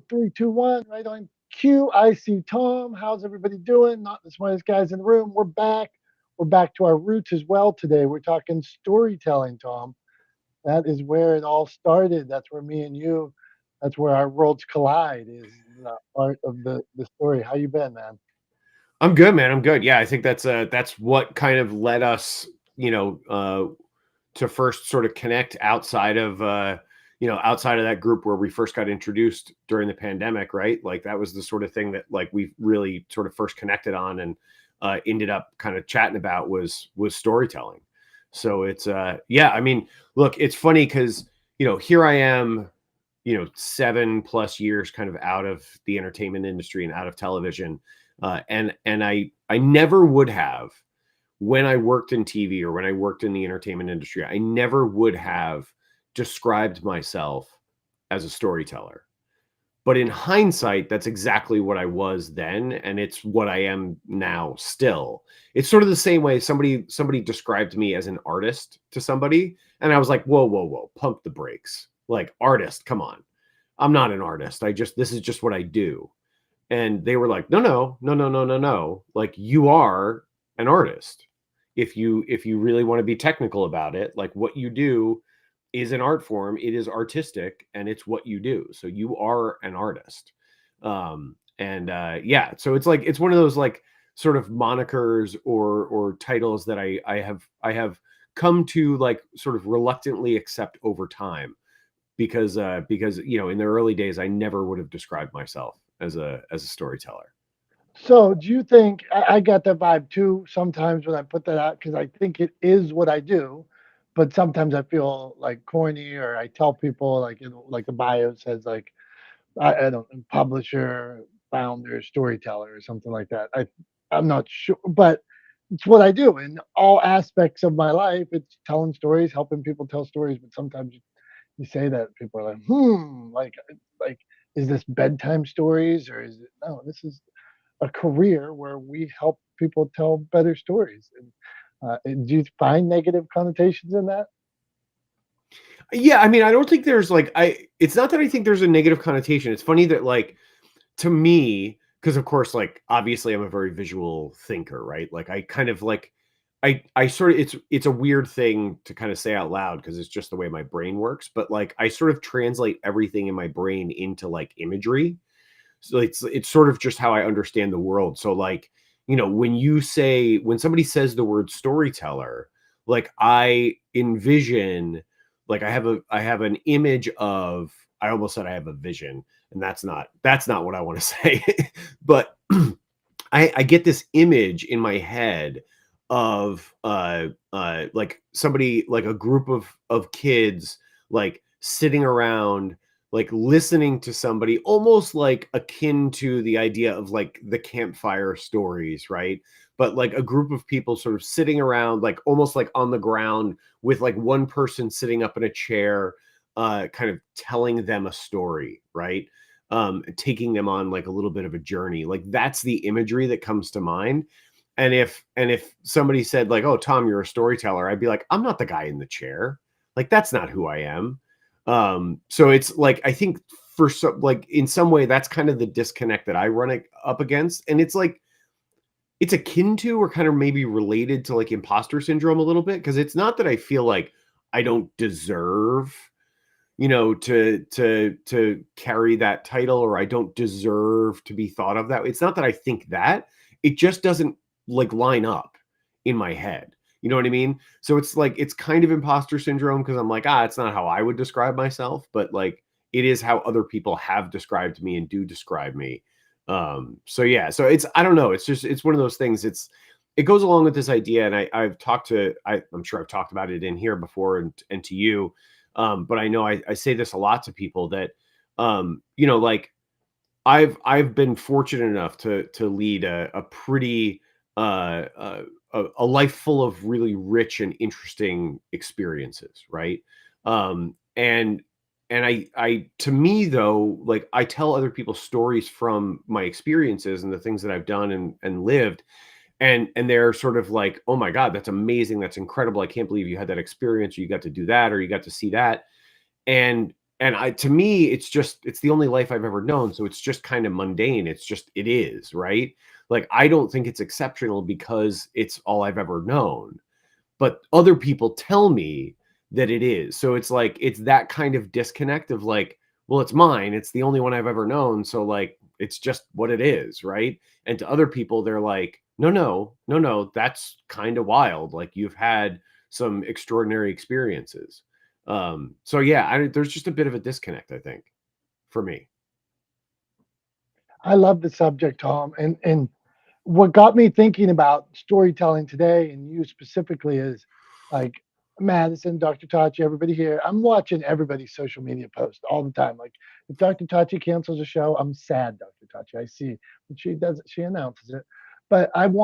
Three, two, one, right on cue. I see Tom. How's everybody doing? Not the smartest guys in the room. We're back. We're back to our roots as well today. We're talking storytelling, Tom. That is where it all started. That's where me and you, that's where our worlds collide, is the art of the story. How you been, man? I'm good, man. I'm good. Yeah, I think that's what kind of led us, to first sort of connect outside of that group where we first got introduced during the pandemic, right? Like that was the sort of thing that like we really sort of first connected on and ended up kind of chatting about was storytelling. So it's yeah, I mean, look, it's funny because here I am, 7+ years kind of out of the entertainment industry and out of television, and I never would have when I worked in TV or when I worked in the entertainment industry, I never would have described myself as a storyteller. But in hindsight, that's exactly what I was then, and it's what I am now still. It's sort of the same way somebody described me as an artist to somebody, and I was like, whoa, whoa, whoa, pump the brakes. Like, artist, come on. I'm not an artist. This is just what I do. And they were like, no, no, no, no, no, no, no. Like, you are an artist. If you really want to be technical about it, like what you do is an art form, it is artistic, and it's what you do. So you are an artist. And yeah, so it's like it's one of those like sort of monikers or titles that I have come to like sort of reluctantly accept over time because in the early days I never would have described myself as a storyteller. So, do you think I got that vibe too sometimes when I put that out because I think it is what I do, but sometimes I feel like corny or I tell people like like the bio says like I don't know, publisher, founder, storyteller, or something like that. I'm not sure, but it's what I do in all aspects of my life. It's telling stories, helping people tell stories. But sometimes you say that people are like, like is this bedtime stories or is it no? This is a career where we help people tell better stories. And do you find negative connotations in that? Yeah, I mean, I don't think there's like I it's not that I think there's a negative connotation. It's funny that like to me, because of course, like obviously I'm a very visual thinker, right? Like I kind of like I sort of it's a weird thing to kind of say out loud because it's just the way my brain works, but like I sort of translate everything in my brain into like imagery. So it's sort of just how I understand the world. So like, when somebody says the word storyteller, like I envision like I have an image of I almost said I have a vision, and that's not what I want to say. But I get this image in my head of like somebody like a group of kids like sitting around like listening to somebody almost like akin to the idea of like the campfire stories, right? But like a group of people sort of sitting around like almost like on the ground with like one person sitting up in a chair kind of telling them a story, right? Taking them on like a little bit of a journey. Like that's the imagery that comes to mind. And if somebody said like, "Oh, Tom, you're a storyteller," I'd be like, "I'm not the guy in the chair. Like that's not who I am." So it's like I think for some like in some way that's kind of the disconnect that I run up against, and it's like it's akin to or kind of maybe related to like imposter syndrome a little bit because it's not that I feel like I don't deserve to carry that title or I don't deserve to be thought of that. It's not that I think that. It just doesn't like line up in my head. You know what I mean? So it's like it's kind of imposter syndrome because I'm like, it's not how I would describe myself, but like it is how other people have described me and do describe me. So yeah, so it's I don't know. It's just it's one of those things. It goes along with this idea, and I'm sure I've talked about it in here before and to you, but I know I say this a lot to people that, like I've been fortunate enough to lead a pretty a life full of really rich and interesting experiences, right? And I to me though, like I tell other people stories from my experiences and the things that I've done and lived, and they're sort of like, oh my god, that's amazing, that's incredible, I can't believe you had that experience or you got to do that or you got to see that. And and to me, it's the only life I've ever known, so it's just kind of mundane. It is, right? Like, I don't think it's exceptional because it's all I've ever known, but other people tell me that it is. So it's like, it's that kind of disconnect of like, well, it's mine. It's the only one I've ever known. So like, it's just what it is, right? And to other people, they're like, no, no, no, no, that's kind of wild. Like, you've had some extraordinary experiences. So yeah, there's just a bit of a disconnect, I think, for me. I love the subject, Tom, and what got me thinking about storytelling today and you specifically is like Madison, Dr. Tachi, everybody here. I'm watching everybody's social media post all the time. Like if Dr. Tachi cancels a show, I'm sad, Dr. Tachi. I see when she does it, she announces it. But I'm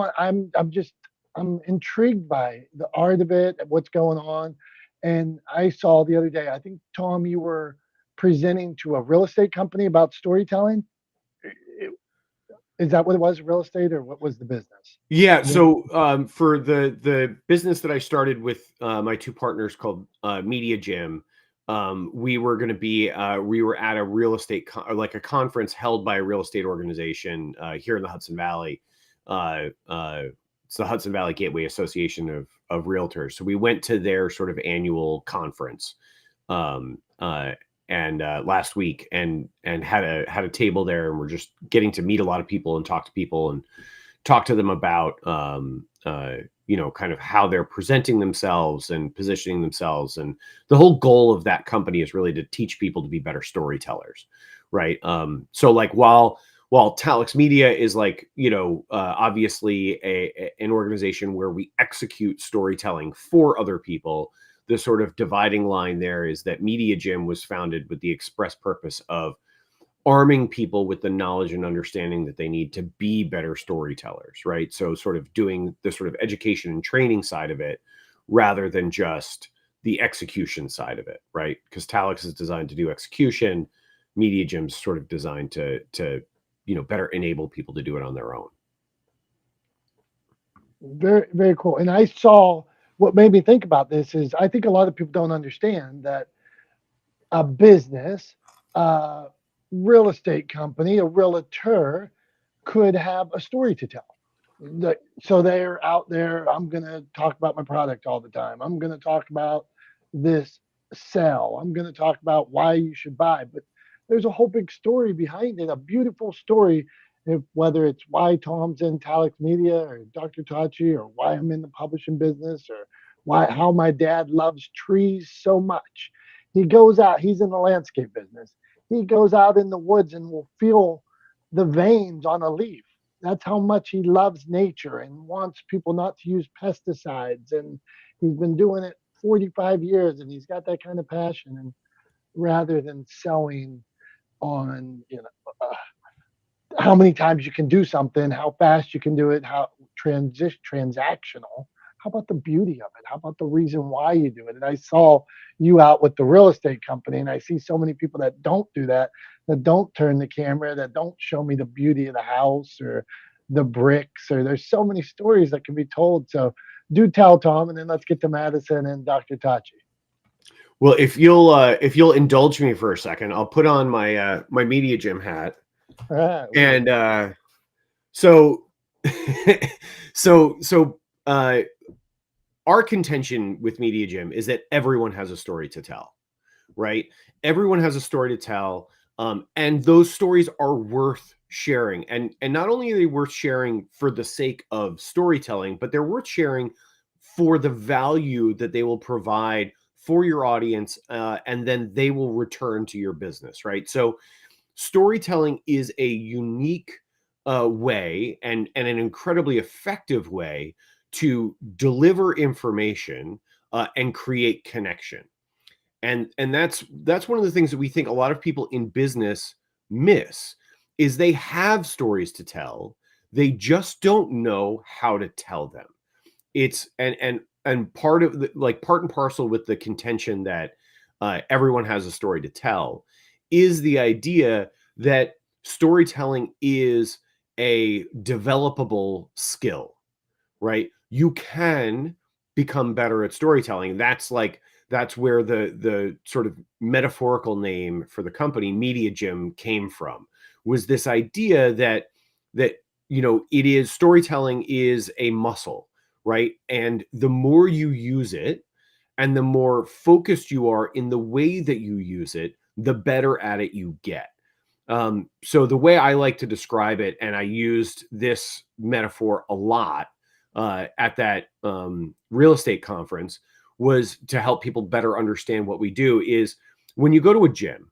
intrigued by the art of it, what's going on. And I saw the other day, I think Tom, you were presenting to a real estate company about storytelling. Is that what it was, real estate, or what was the business? Yeah, You know, so for the business that I started with my two partners called Media Gym, we were going to be we were at a real estate like a conference held by a real estate organization here in the Hudson Valley. It's the Hudson Valley Gateway Association of Realtors. So we went to their sort of annual conference, um, and last week, and had a table there, and we're just getting to meet a lot of people and talk to people and talk to them about kind of how they're presenting themselves and positioning themselves. And the whole goal of that company is really to teach people to be better storytellers, right? So like, while Talix Media is like, obviously an organization where we execute storytelling for other people, the sort of dividing line there is that Media Gym was founded with the express purpose of arming people with the knowledge and understanding that they need to be better storytellers, right? So sort of doing the sort of education and training side of it rather than just the execution side of it, right? Because Talix is designed to do execution, Media Gym's sort of designed to better enable people to do it on their own. very, very cool. And I saw what made me think about this is I think a lot of people don't understand that a business, a real estate company, a realtor could have a story to tell. So they're out there. I'm going to talk about my product all the time. I'm going to talk about this sell. I'm going to talk about why you should buy. But there's a whole big story behind it, a beautiful story. Whether it's why Tom's in Talix Media or Dr. Tachi or why I'm in the publishing business or why how my dad loves trees so much. He goes out, he's in the landscape business. He goes out in the woods and will feel the veins on a leaf. That's how much he loves nature and wants people not to use pesticides. And he's been doing it 45 years and he's got that kind of passion. And rather than selling on, how many times you can do something, how fast you can do it, how transactional. How about the beauty of it? How about the reason why you do it? And I saw you out with the real estate company, and I see so many people that don't do that, that don't turn the camera, that don't show me the beauty of the house or the bricks, or there's so many stories that can be told. So do tell, Tom, and then let's get to Madison and Dr. Tachi. Well, if you'll indulge me for a second, I'll put on my Media Gym hat. And so so our contention with Media Gym is that everyone has a story to tell, right? Everyone has a story to tell, and those stories are worth sharing. And not only are they worth sharing for the sake of storytelling, but they're worth sharing for the value that they will provide for your audience, and then they will return to your business, right? So storytelling is a unique way and an incredibly effective way to deliver information and create connection. And that's one of the things that we think a lot of people in business miss is they have stories to tell. They just don't know how to tell them. It's and part of the, like, part and parcel with the contention that everyone has a story to tell is the idea that storytelling is a developable skill, right? You can become better at storytelling. that's where the sort of metaphorical name for the company, Media Gym, came from. Was this idea that it is, storytelling is a muscle, right? And the more you use it, and the more focused you are in the way that you use it, the better at it you get. So the way I like to describe it, and I used this metaphor a lot at that real estate conference, was to help people better understand what we do. Is when you go to a gym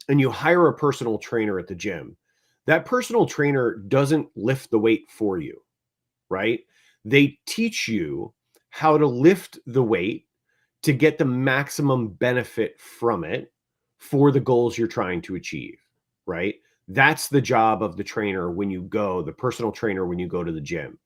and you hire a personal trainer at the gym, that personal trainer doesn't lift the weight for you, right? They teach you how to lift the weight to get the maximum benefit from it for the goals you're trying to achieve, right? That's the job of the trainer when you go, the personal trainer when you go to the gym.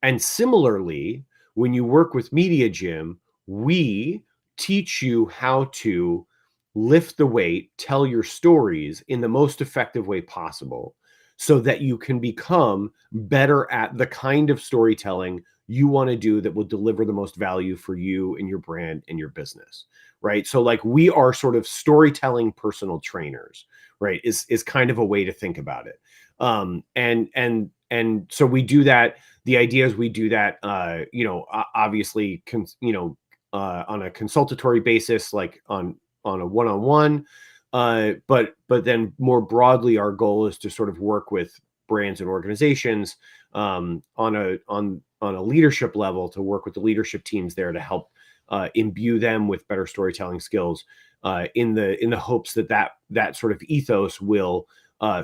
And similarly, when you work with Media Gym, we teach you how to lift the weight, tell your stories in the most effective way possible so that you can become better at the kind of storytelling you want to do that will deliver the most value for you and your brand and your business, right? So like we are sort of storytelling personal trainers, right? Is kind of a way to think about it. And so we do that. The idea is we do that, obviously, on a consultatory basis, like on a one-on-one. But then more broadly, our goal is to sort of work with brands and organizations on a leadership level, to work with the leadership teams there to help imbue them with better storytelling skills, in the hopes that sort of ethos will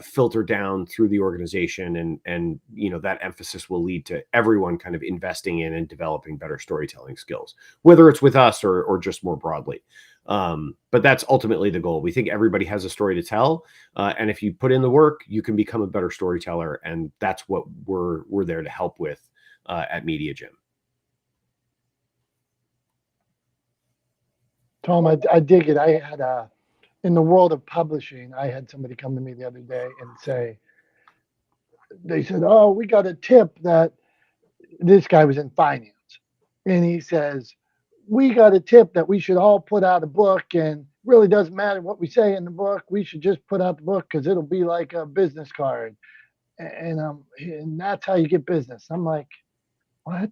filter down through the organization, and that emphasis will lead to everyone kind of investing in and developing better storytelling skills, whether it's with us or just more broadly. But that's ultimately the goal. We think everybody has a story to tell, and if you put in the work, you can become a better storyteller, and that's what we're there to help with at Media Gym. Tom, I dig it. I had in the world of publishing, I had somebody come to me the other day and say, they said, "Oh, we got a tip that this guy was in finance." And he says, "We got a tip that we should all put out a book, and really doesn't matter what we say in the book. We should just put out the book because it'll be like a business card. And that's how you get business." I'm like, "What?"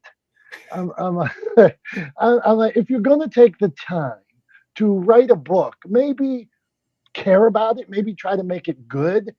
I'm I'm like, if you're going to take the time to write a book, maybe care about it, maybe try to make it good,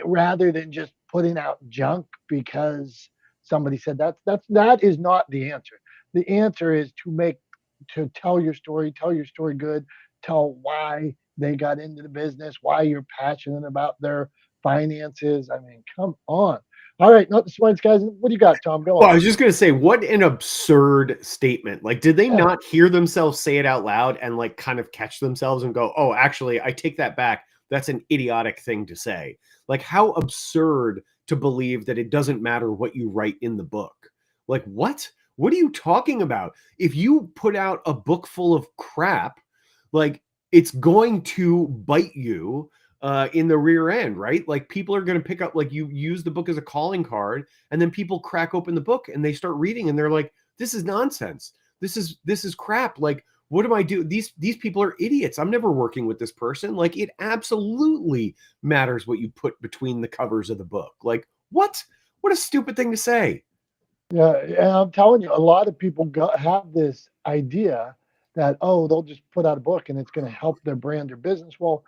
rather than just putting out junk because somebody said that is not the answer. The answer is to tell your story good, tell why they got into the business, why you're passionate about their finances. I mean, come on. All right, not the smartest guys. What do you got, Tom? Go Well, I on. was just going to say, what an absurd statement. Like, did they Yeah, not hear themselves say it out loud and like kind of catch themselves and go, oh, actually, I take that back. That's an idiotic thing to say. Like, how absurd to believe that it doesn't matter what you write in the book. Like, what? What are you talking about? If you put out a book full of crap, like, it's going to bite you in the rear end, right? Like, people are going to pick up, like, you use the book as a calling card, and then people crack open the book and they start reading and they're like, this is nonsense. This is crap. Like, what am I doing? These people are idiots. I'm never working with this person. Like, it absolutely matters what you put between the covers of the book. Like, what a stupid thing to say. yeah, and I'm telling you, a lot of people have this idea that, oh, they'll just put out a book and it's going to help their brand or business. Well,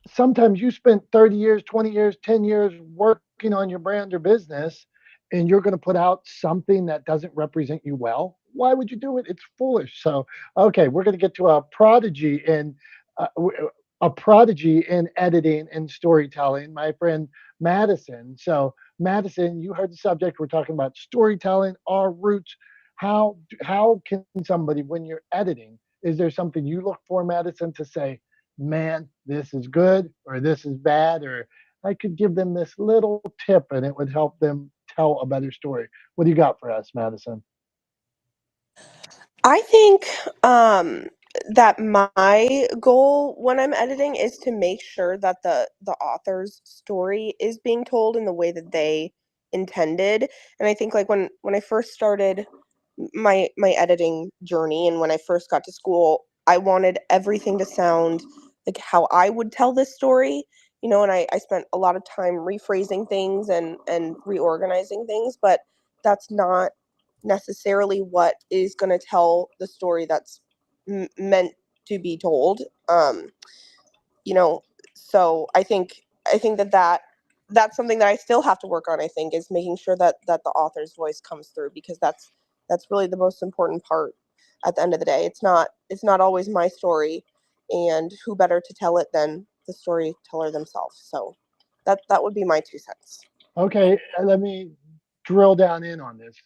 sometimes you spent 30 years, 20 years, 10 years working on your brand or business, and you're going to put out something that doesn't represent you well. Why would you do it? It's foolish. So, okay, we're going to get to uh, a prodigy in editing and storytelling, my friend Madison. So, Madison, you heard the subject. We're talking about storytelling, our roots. How can somebody, when you're editing, is there something you look for, Madison, to say, man, this is good or this is bad, or I could give them this little tip and it would help them tell a better story. What do you got for us, Madison? I think that my goal when I'm editing is to make sure that the author's story is being told in the way that they intended. And I think like when I first started my editing journey, and when I first got to school, I wanted everything to sound like how I would tell this story, and I spent a lot of time rephrasing things and reorganizing things, but that's not necessarily what is going to tell the story that's meant to be told. You know, so I think that's something that I still have to work on. I think is making sure that the author's voice comes through, because that's really the most important part. At the end of the day, it's not always my story, and who better to tell it than the storyteller themselves. So that would be my 2 cents. Okay, let me drill down in on this.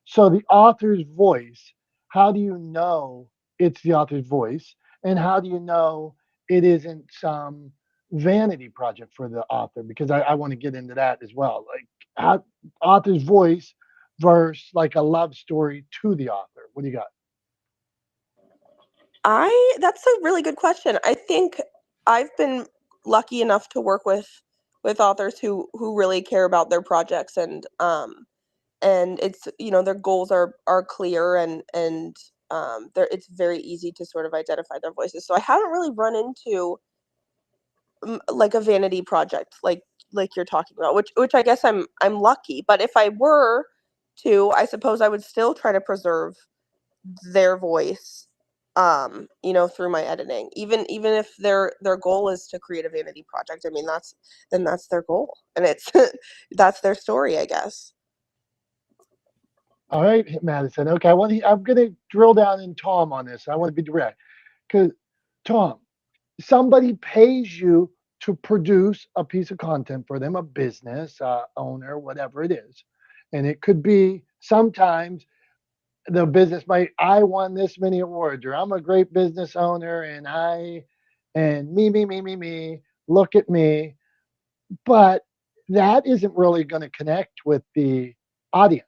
So the author's voice, how do you know it's the author's voice? And how do you know it isn't some vanity project for the author? Because I want to get into that as well. Like how, author's voice versus like a love story to the author. What do you got? I That's a really good question. I think I've been lucky enough to work with authors who really care about their projects, and it's, their goals are clear, and it's very easy to sort of identify their voices. So I haven't really run into like a vanity project like you're talking about, which I guess I'm lucky. But if I were to, I suppose I would still try to preserve their voice, through my editing, even if their goal is to create a vanity project. I mean, that's their goal, and it's that's their story, I guess. All right, Madison. Okay, I'm gonna drill down in Tom on this. I want to be direct. Because Tom, somebody pays you to produce a piece of content for them, a business owner, whatever it is. And it could be sometimes the business might, I won this many awards, or I'm a great business owner, and me, look at me. But that isn't really going to connect with the audience.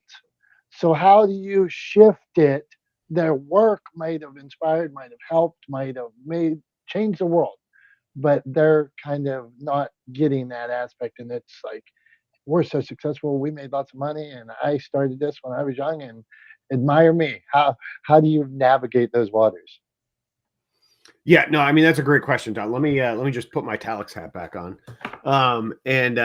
So, how do you shift it? Their work might have inspired, might have helped, might have made changed the world, but they're kind of not getting that aspect. And it's like, we're so successful, we made lots of money, and I started this when I was young, and admire me. How do you navigate those waters? Yeah, no, I mean that's a great question, Don. Let me just put my Talix hat back on. And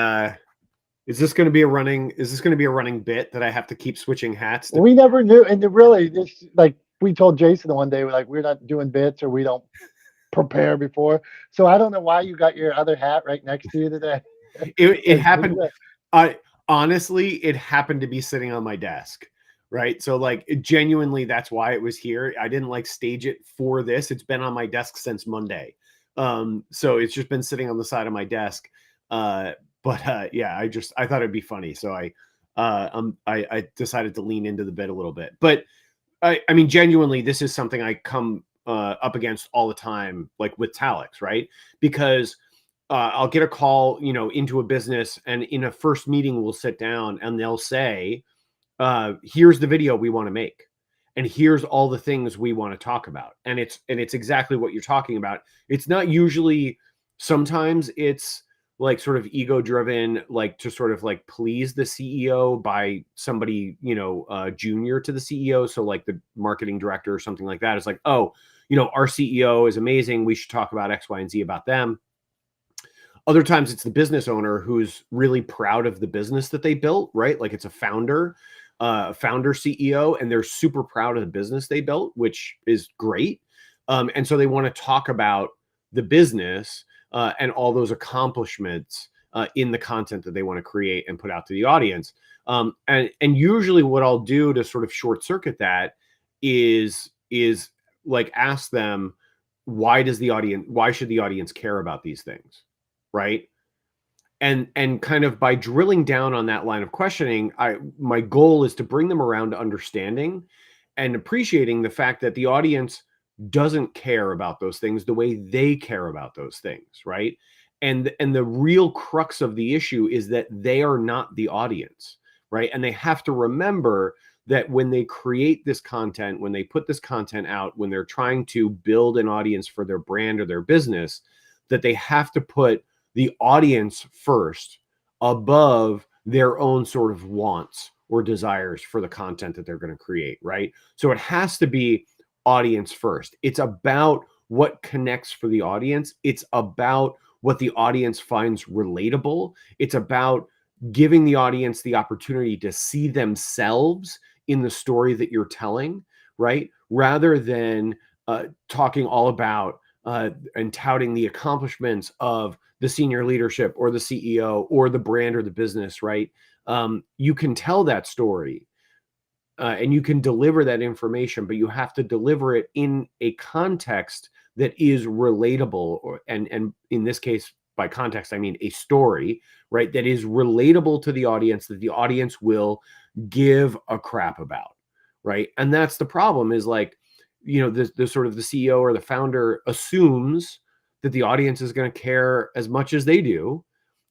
is this going to be a running bit that I have to keep switching hats to? We never knew, and really, this like we told Jason the one day, like we're not doing bits or we don't prepare before. So I don't know why you got your other hat right next to you today. It Like, happened. I honestly, it happened to be sitting on my desk, right? So like genuinely, that's why it was here. I didn't like stage it for this. It's been on my desk since Monday, so it's just been sitting on the side of my desk. But yeah, I thought it'd be funny, so I decided to lean into the bit a little bit. But I mean, genuinely, this is something I come up against all the time, like with Talix, right? Because I'll get a call, into a business, and in a first meeting, we'll sit down and they'll say, here's the video we want to make. And here's all the things we want to talk about. And it's exactly what you're talking about. It's not usually, sometimes it's like sort of ego driven, like to sort of like please the CEO by somebody, junior to the CEO. So like the marketing director or something like that is like, oh, our CEO is amazing. We should talk about X, Y, and Z about them. Other times it's the business owner who's really proud of the business that they built, right? Like it's a founder CEO, and they're super proud of the business they built, which is great. And so they want to talk about the business and all those accomplishments in the content that they want to create and put out to the audience. And usually what I'll do to sort of short circuit that is like ask them, why should the audience care about these things? Right. And kind of by drilling down on that line of questioning, my goal is to bring them around to understanding and appreciating the fact that the audience doesn't care about those things the way they care about those things, right? And the real crux of the issue is that they are not the audience, right? And they have to remember that when they create this content, when they put this content out, when they're trying to build an audience for their brand or their business, that they have to put the audience first above their own sort of wants or desires for the content that they're going to create, right? So it has to be audience first. It's about what connects for the audience. It's about what the audience finds relatable. It's about giving the audience the opportunity to see themselves in the story that you're telling, right? Rather than talking all about and touting the accomplishments of the senior leadership or the CEO or the brand or the business, right? You can tell that story and you can deliver that information, but you have to deliver it in a context that is relatable, and in this case, by context, I mean a story, right? That is relatable to the audience, that the audience will give a crap about, right? And that's the problem is like, the sort of the CEO or the founder assumes that the audience is going to care as much as they do.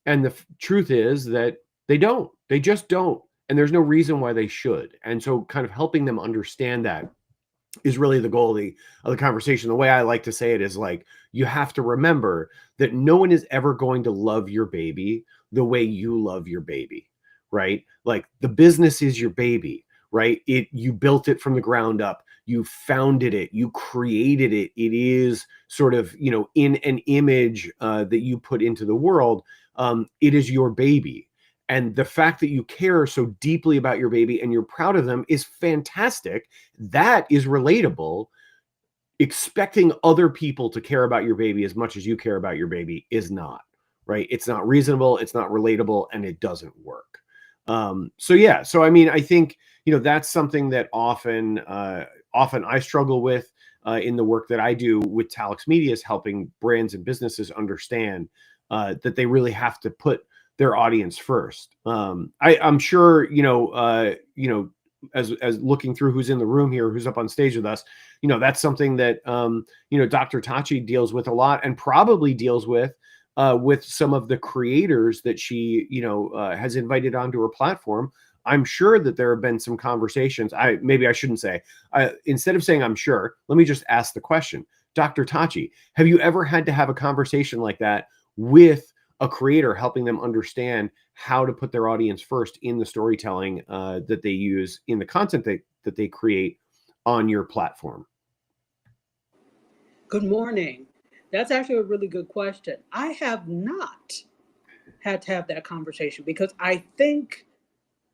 And the truth is that they just don't. And there's no reason why they should. And so kind of helping them understand that is really the goal of the conversation. The way I like to say it is like, you have to remember that no one is ever going to love your baby the way you love your baby, right? Like the business is your baby, right? You built it from the ground up. You founded it, you created it. It is sort of, in an image that you put into the world. It is your baby. And the fact that you care so deeply about your baby and you're proud of them is fantastic. That is relatable. Expecting other people to care about your baby as much as you care about your baby is not, right? It's not reasonable, it's not relatable, and it doesn't work. So I mean, I think, that's something that often I struggle with in the work that I do with Talix Media, is helping brands and businesses understand that they really have to put their audience first. I'm sure, as looking through who's in the room here, who's up on stage with us, that's something that, Dr. Tachi deals with a lot, and probably deals with some of the creators that she, has invited onto her platform. I'm sure that there have been some conversations. Maybe I shouldn't say, instead of saying I'm sure, let me just ask the question. Dr. Tachi, have you ever had to have a conversation like that with a creator, helping them understand how to put their audience first in the storytelling that they use in the content that they create on your platform? Good morning. That's actually a really good question. I have not had to have that conversation because I think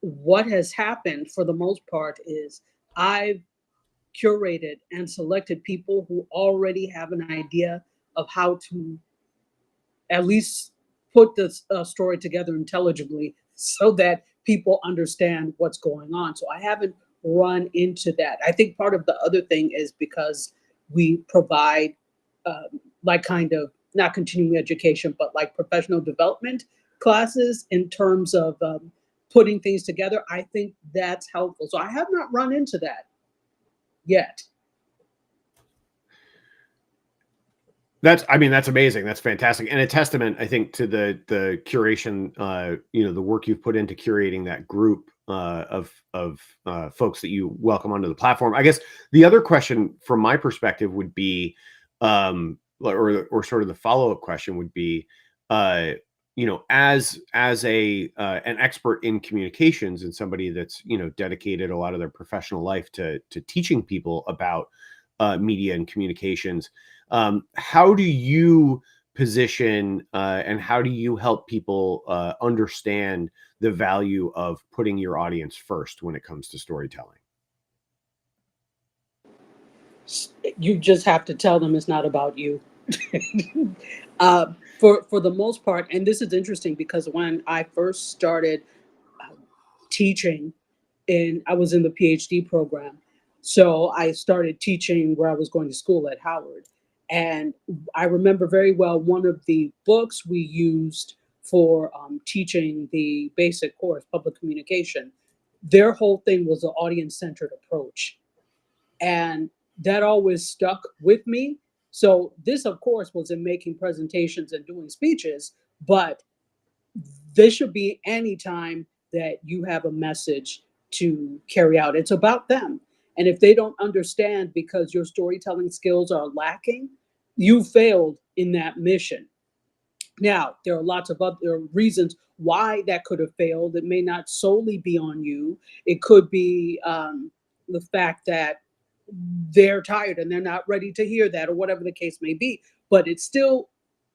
what has happened for the most part is I've curated and selected people who already have an idea of how to at least put this story together intelligibly so that people understand what's going on. So I haven't run into that. I think part of the other thing is because we provide like kind of not continuing education, but like professional development classes in terms of putting things together. I think that's helpful. So I have not run into that yet. That's amazing. That's fantastic. And a testament, I think, to the curation, the work you've put into curating that group of folks that you welcome onto the platform. I guess the other question from my perspective would be, or sort of the follow-up question would be, as an expert in communications and somebody that's, dedicated a lot of their professional life to teaching people about media and communications. How do you position and how do you help people understand the value of putting your audience first when it comes to storytelling? You just have to tell them it's not about you. For the most part, and this is interesting because when I first started teaching, I was in the PhD program, so I started teaching where I was going to school at Howard. And I remember very well one of the books we used for teaching the basic course, public communication. Their whole thing was an audience-centered approach. And that always stuck with me. So this, of course, was in making presentations and doing speeches, but this should be any time that you have a message to carry out. It's about them. And if they don't understand because your storytelling skills are lacking, you failed in that mission. Now, there are lots of other reasons why that could have failed. It may not solely be on you. It could be the fact that they're tired and they're not ready to hear that, or whatever the case may be. But it still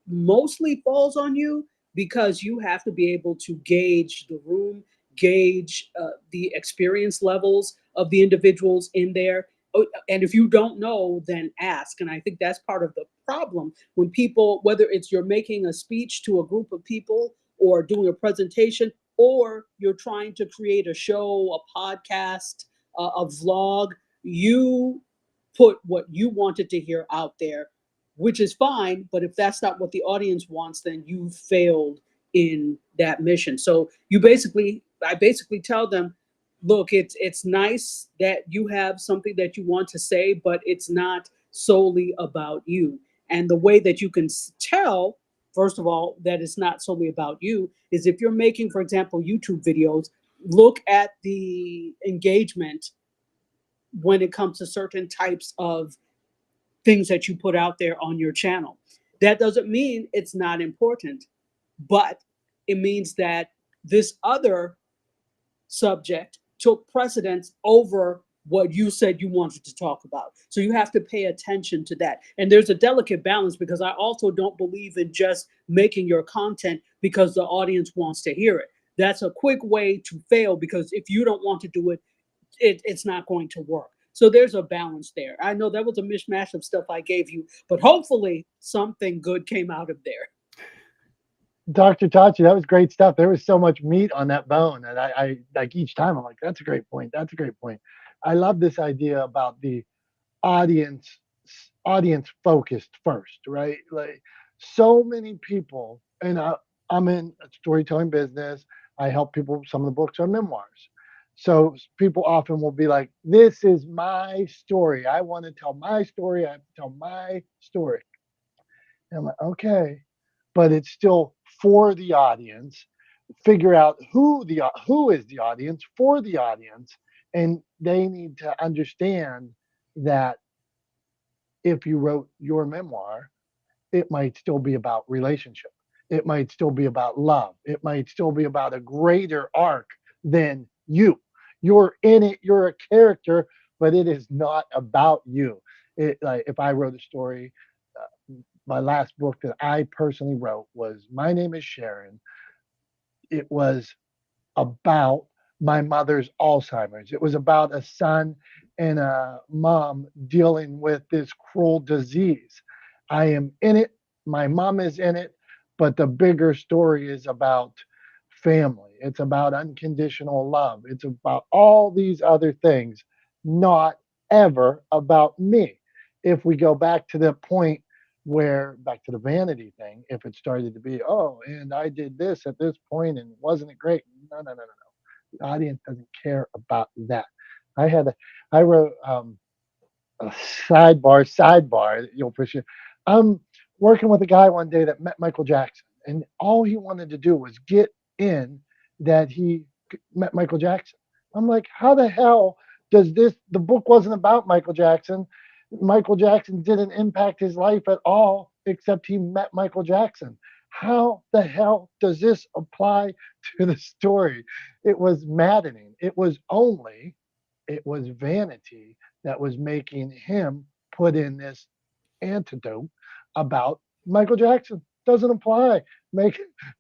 mostly falls on you because you have to be able to gauge the room, gauge the experience levels of the individuals in there. And if you don't know, then ask. And I think that's part of the problem when people, whether it's you're making a speech to a group of people or doing a presentation, or you're trying to create a show, a podcast, a vlog, you put what you wanted to hear out there, which is fine. But if that's not what the audience wants, then you failed in that mission. So I basically tell them, look, it's nice that you have something that you want to say, but it's not solely about you. And the way that you can tell, first of all, that it's not solely about you is if you're making, for example, YouTube videos, look at the engagement when it comes to certain types of things that you put out there on your channel. That doesn't mean it's not important, but it means that this other subject took precedence over what you said you wanted to talk about. So you have to pay attention to that. And there's a delicate balance because I also don't believe in just making your content because the audience wants to hear it. That's a quick way to fail because if you don't want to do it, it's not going to work. So there's a balance there. I know that was a mishmash of stuff I gave you, but hopefully something good came out of there. Dr. Tachi, that was great stuff. There was so much meat on that bone. And I like each time I'm like, that's a great point. That's a great point. I love this idea about the audience audience focused first, right? Like so many people, and I'm in a storytelling business. I help people. Some of the books are memoirs. So people often will be like, this is my story. I want to tell my story. I have to tell my story. And I'm like, okay, but it's still for the audience. Figure out who is the audience for the audience, and they need to understand that if you wrote your memoir, it might still be about relationship. It might still be about love. It might still be about a greater arc than you. You're in it. You're a character, but it is not about you. Like if I wrote a story, my last book that I personally wrote was My Name is Sharon. It was about my mother's Alzheimer's. It was about a son and a mom dealing with this cruel disease. I am in it. My mom is in it. But the bigger story is about family. It's about unconditional love. It's about all these other things, not ever about me. If we go back to the point where, back to the vanity thing, if it started to be, oh, and I did this at this point and wasn't it great? No, no, no, no, no. The audience doesn't care about that. I wrote a sidebar that you'll appreciate. I'm working with a guy one day that met Michael Jackson, and all he wanted to do was get in that he met Michael Jackson. I'm like, how the hell does this? The book wasn't about Michael Jackson. Michael Jackson didn't impact his life at all, except he met Michael Jackson. How the hell does this apply to the story? It was maddening. It was vanity that was making him put in this antidote about Michael Jackson. Doesn't apply.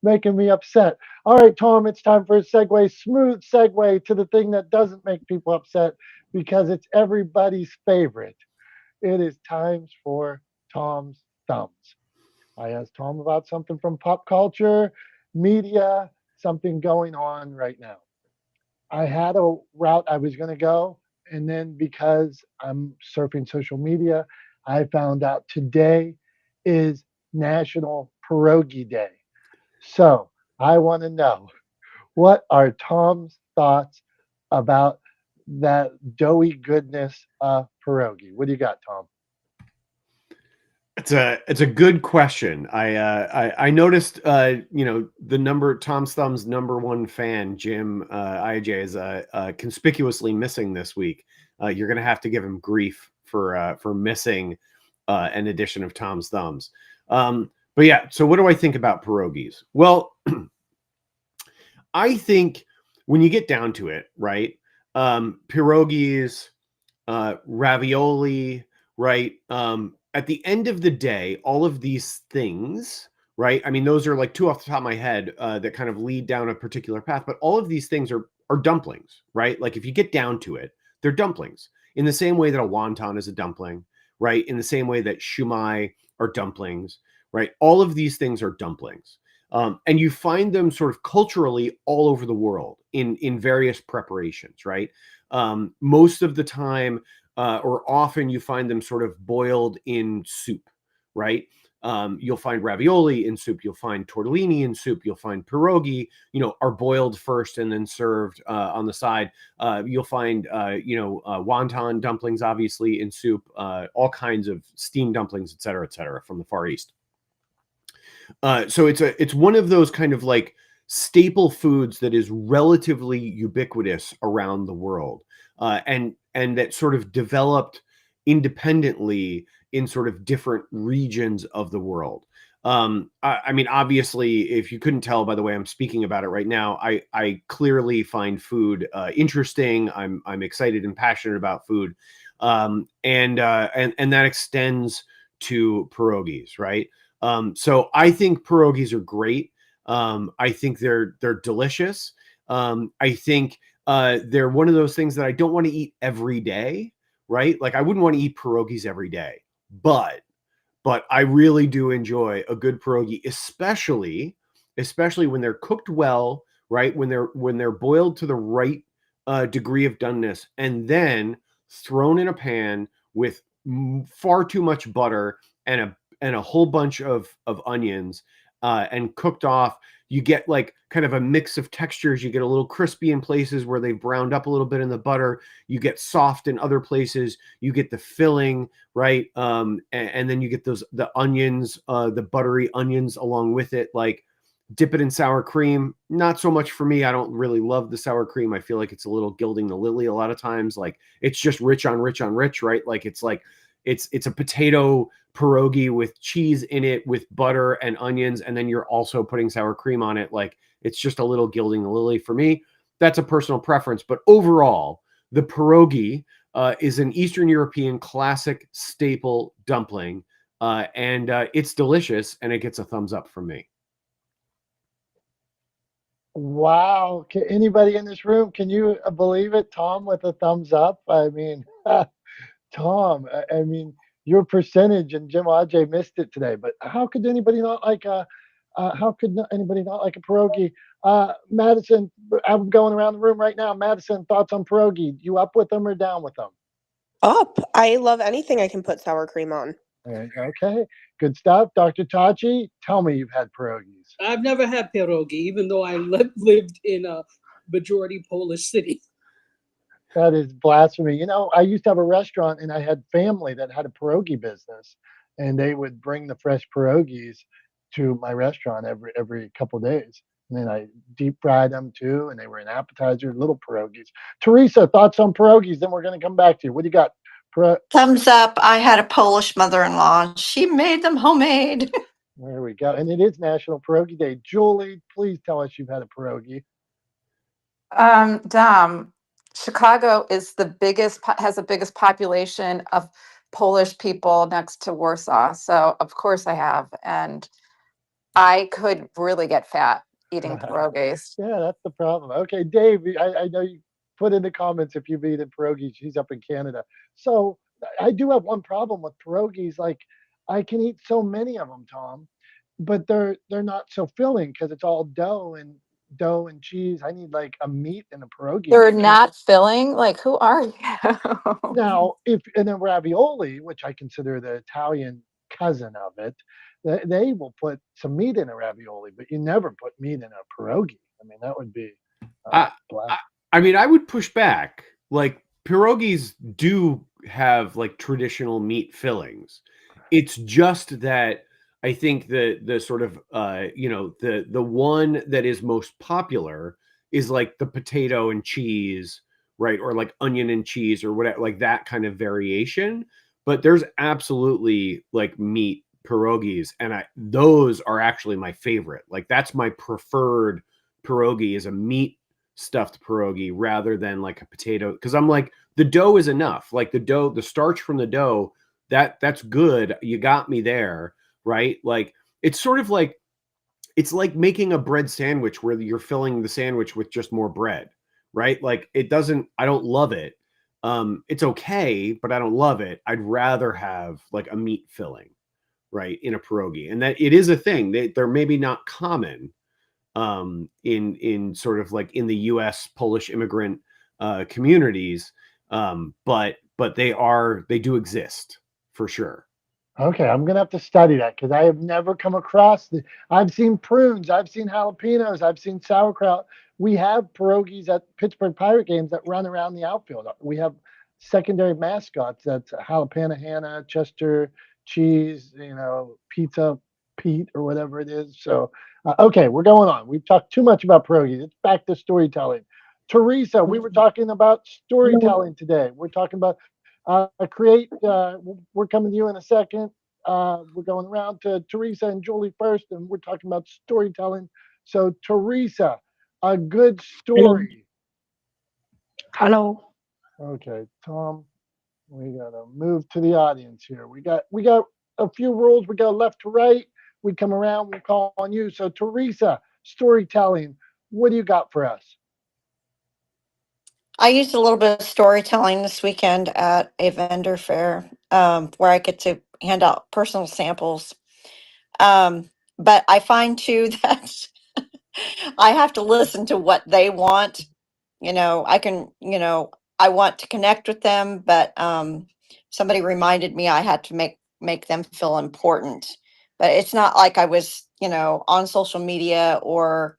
Making me upset. All right, Tom, it's time for a segue, smooth segue to the thing that doesn't make people upset because it's everybody's favorite. It is times for Tom's Thumbs. I asked Tom about something from pop culture, media, something going on right now. I had a route I was going to go. And then because I'm surfing social media, I found out today is National Pierogi Day. So I want to know what are Tom's thoughts about that doughy goodness of pierogi? What do you got, Tom? It's a good question. I noticed the Tom's Thumbs #1 fan Jim IJ is conspicuously missing this week. You're gonna have to give him grief for missing an edition of Tom's Thumbs. But yeah, so what do I think about pierogies? Well, I think when you get down to it, right? Pierogies, ravioli, right? At the end of the day, all of these things, right? I mean, those are like two off the top of my head that kind of lead down a particular path, but all of these things are dumplings, right? Like if you get down to it, they're dumplings in the same way that a wonton is a dumpling, right? In the same way that shumai are dumplings, right? All of these things are dumplings. And you find them sort of culturally all over the world in various preparations, right? Most of the time, or often, you find them sort of boiled in soup, right? You'll find ravioli in soup. You'll find tortellini in soup. You'll find pierogi, are boiled first and then served on the side. You'll find, wonton dumplings, obviously, in soup. All kinds of steamed dumplings, et cetera, from the Far East. So it's one of those kind of like staple foods that is relatively ubiquitous around the world, and that sort of developed independently in sort of different regions of the world. I mean, obviously, if you couldn't tell by the way I'm speaking about it right now, I clearly find food interesting. I'm excited and passionate about food, and that extends to pierogies, right? So I think pierogies are great. I think they're delicious. I think they're one of those things that I don't want to eat every day, right? Like I wouldn't want to eat pierogies every day, but I really do enjoy a good pierogi, especially when they're cooked well, right? When they're boiled to the right degree of doneness, and then thrown in a pan with far too much butter and a whole bunch of onions, and cooked off. You get like kind of a mix of textures. You get a little crispy in places where they've browned up a little bit in the butter. You get soft in other places. You get the filling, right? And then you get the onions, the buttery onions along with it. Like dip it in sour cream. Not so much for me. I don't really love the sour cream. I feel like it's a little gilding the lily a lot of times. Like it's just rich on rich on rich, right? Like it's a potato pierogi with cheese in it, with butter and onions, and then you're also putting sour cream on it. Like it's just a little gilding the lily for me. That's a personal preference, but overall, the pierogi is an Eastern European classic staple dumpling, and it's delicious, and it gets a thumbs up from me. Wow. Anybody in this room, can you believe it? Tom with a thumbs up. I mean, Tom, I mean, your percentage, and Jim Ajay missed it today, but how could anybody not like anybody not like a pierogi? Madison, I'm going around the room right now. Madison, thoughts on pierogi? You up with them or down with them? Up. I love anything I can put sour cream on. Okay, good stuff. Dr. Tachi, tell me you've had pierogies. I've never had pierogi, even though I lived in a majority Polish city. That is blasphemy. I used to have a restaurant and I had family that had a pierogi business, and they would bring the fresh pierogies to my restaurant every couple of days. And then I deep fried them too, and they were an appetizer, little pierogies. Teresa, thoughts on pierogies? Then we're going to come back to you. What do you got? Thumbs up. I had a Polish mother-in-law. She made them homemade. There we go. And it is National Pierogi Day. Julie, please tell us you've had a pierogi. Dom, Chicago is has the biggest population of Polish people next to Warsaw. So of course I have. And I could really get fat eating pierogies. Yeah, that's the problem. Okay, Dave, I know you put in the comments if you've eaten pierogies. She's up in Canada. So I do have one problem with pierogies. Like I can eat so many of them, Tom, but they're not so filling because it's all dough and cheese. I need like a meat and a pierogi. They're not filling. Like, who are you? Now, and then ravioli, which I consider the Italian cousin of it, they will put some meat in a ravioli, but you never put meat in a pierogi. I mean, that would be black. I mean, I would push back. Like pierogies do have like traditional meat fillings. It's just that I think the sort of the one that is most popular is like the potato and cheese, right? Or like onion and cheese or whatever, like that kind of variation. But there's absolutely like meat pierogies, and those are actually my favorite. Like that's my preferred pierogi, is a meat stuffed pierogi rather than like a potato, because I'm like, the dough is enough. Like the starch from the dough, that's good. You got me there, right? Like it's sort of like, it's like making a bread sandwich where you're filling the sandwich with just more bread, right? Like I don't love it. It's okay, but I don't love it. I'd rather have like a meat filling, right, in a pierogi. And that it is a thing. They're maybe not common in sort of like in the US Polish immigrant communities, but they do exist for sure. Okay, I'm gonna have to study that because I have never come across the. I've seen prunes, I've seen jalapenos, I've seen sauerkraut. We have pierogies at Pittsburgh Pirate games that run around the outfield. We have secondary mascots that's jalapeno Hannah, Chester cheese, pizza Pete or whatever it is. So, okay, we're going on. We've talked too much about pierogies. It's back to storytelling. Teresa, we were talking about storytelling today. We're talking about create. We're coming to you in a second. We're going around to Teresa and Julie first, and we're talking about storytelling. So, Teresa, a good story. Hello. Okay, Tom, we gotta move to the audience here. We got a few rules. We go left to right. We come around. We call on you. So, Teresa, storytelling. What do you got for us? I used a little bit of storytelling this weekend at a vendor fair, where I get to hand out personal samples. But I find too that I have to listen to what they want. I can, I want to connect with them, but somebody reminded me I had to make them feel important. But it's not like I was, on social media or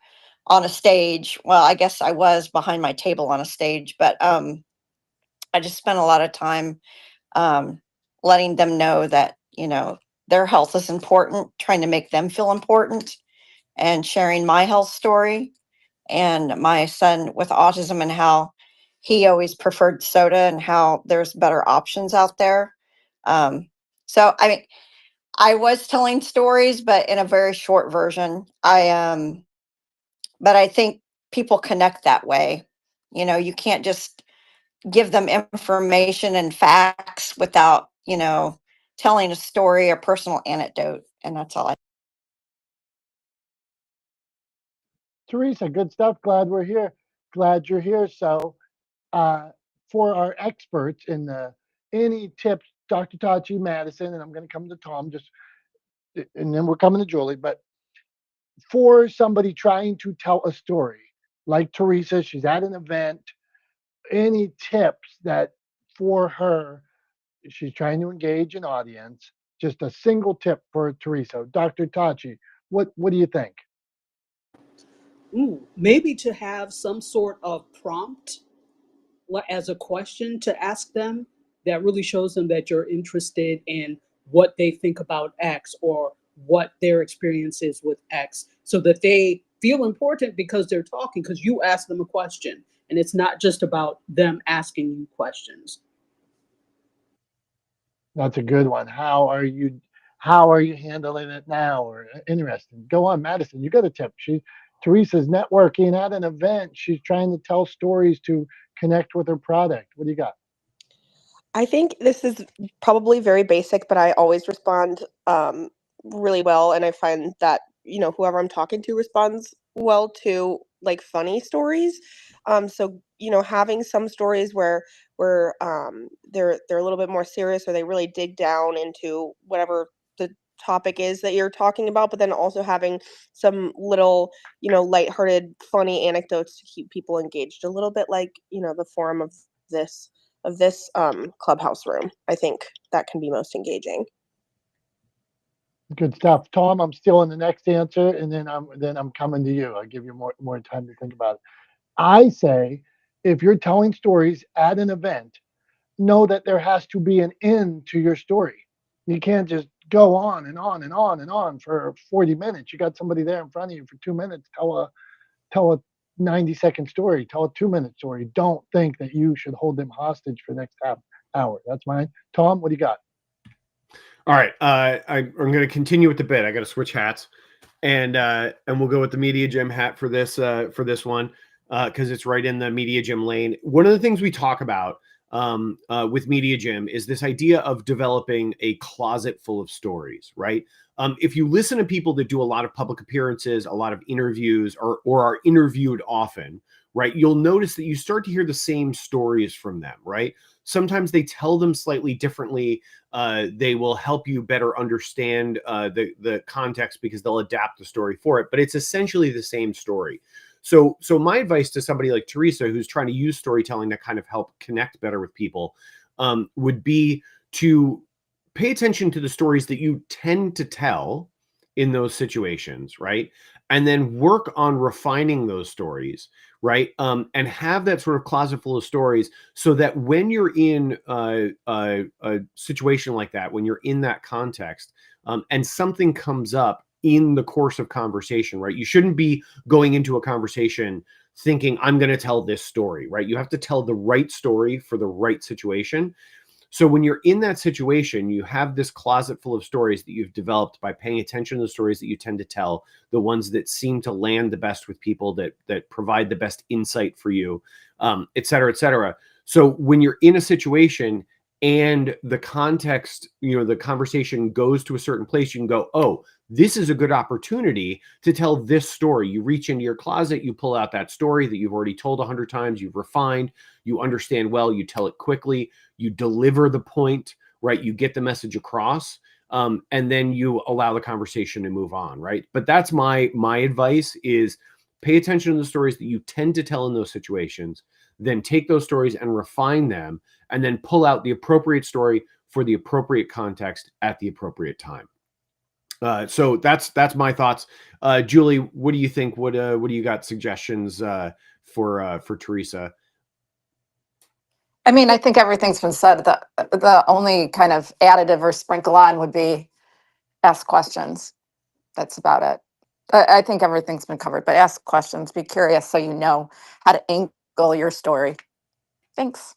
on a stage. Well, I guess I was behind my table on a stage, but I just spent a lot of time um, letting them know that, their health is important, trying to make them feel important, and sharing my health story and my son with autism and how he always preferred soda and how there's better options out there. Um, so I mean, I was telling stories, but in a very short version. But I think people connect that way. You can't just give them information and facts without, telling a story or personal anecdote. And that's all I. Teresa, good stuff. Glad we're here. Glad you're here. So, uh, for our experts in the any tips, Dr. Tachi Madison, and I'm going to come to Tom just, and then we're coming to Julie. But for somebody trying to tell a story, like Teresa, she's at an event. Any tips that for her, she's trying to engage an audience? Just a single tip for Teresa, Dr. Tachi. What do you think? Ooh, maybe to have some sort of prompt as a question to ask them that really shows them that you're interested in what they think about X or what their experience is with X, so that they feel important because they're talking, because you ask them a question and it's not just about them asking you questions. That's a good one. How are you handling it now? Or interesting. Go on, Madison. You got a tip. Teresa's networking at an event. She's trying to tell stories to connect with her product. What do you got? I think this is probably very basic, but I always respond really well, and I find that whoever I'm talking to responds well to like funny stories. So having some stories where they're a little bit more serious, or they really dig down into whatever the topic is that you're talking about, but then also having some little lighthearted, funny anecdotes to keep people engaged, a little bit like the forum of this clubhouse room. I think that can be most engaging. Good stuff. Tom, I'm still in the next answer, and then I'm coming to you. I'll give you more time to think about it. I say if you're telling stories at an event, know that there has to be an end to your story. You can't just go on and on and on and on for 40 minutes. You got somebody there in front of you for 2 minutes. Tell a 90-second story. Tell a 2-minute story. Don't think that you should hold them hostage for the next half hour. That's mine. Tom, what do you got? All right. I'm going to continue with the bit. I got to switch hats, and we'll go with the Media Gym hat for this one because it's right in the Media Gym lane. One of the things we talk about with Media Gym is this idea of developing a closet full of stories, right? If you listen to people that do a lot of public appearances, a lot of interviews, or are interviewed often, right, you'll notice that you start to hear the same stories from them, right? Sometimes they tell them slightly differently. They will help you better understand the context because they'll adapt the story for it, but it's essentially the same story. So my advice to somebody like Teresa, who's trying to use storytelling to kind of help connect better with people, would be to pay attention to the stories that you tend to tell in those situations, right? And then work on refining those stories, right? And have that sort of closet full of stories so that when you're in a situation like that, when you're in that context, and something comes up in the course of conversation, right? You shouldn't be going into a conversation thinking, I'm going to tell this story, right? You have to tell the right story for the right situation. So when you're in that situation, you have this closet full of stories that you've developed by paying attention to the stories that you tend to tell, the ones that seem to land the best with people, that provide the best insight for you, et cetera, et cetera. So when you're in a situation and the context, the conversation goes to a certain place, you can go, oh, this is a good opportunity to tell this story. You reach into your closet, you pull out that story that you've already told 100 times, you've refined, you understand well, you tell it quickly, you deliver the point, right? You get the message across, and then you allow the conversation to move on, right? But that's my advice is pay attention to the stories that you tend to tell in those situations, then take those stories and refine them, and then pull out the appropriate story for the appropriate context at the appropriate time. So that's my thoughts. Julie, what do you think? What do you got suggestions for Teresa? I mean, I think everything's been said. The only kind of additive or sprinkle on would be ask questions. That's about it. I think everything's been covered, but ask questions, be curious so you know how to angle your story. Thanks.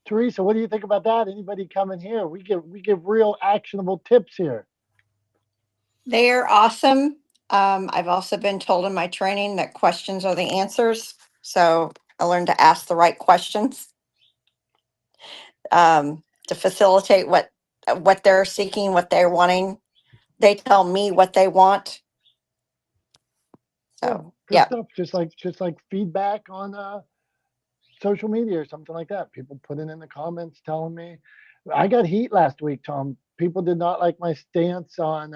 Teresa, what do you think about that? Anybody coming here? We give real actionable tips here. They are awesome. I've also been told in my training that questions are the answers. So I learned to ask the right questions to facilitate what they're seeking, what they're wanting. They tell me what they want. So Good yeah, stuff. Just like feedback on social media or something like that. People putting in the comments telling me. I got heat last week, Tom. People did not like my stance on.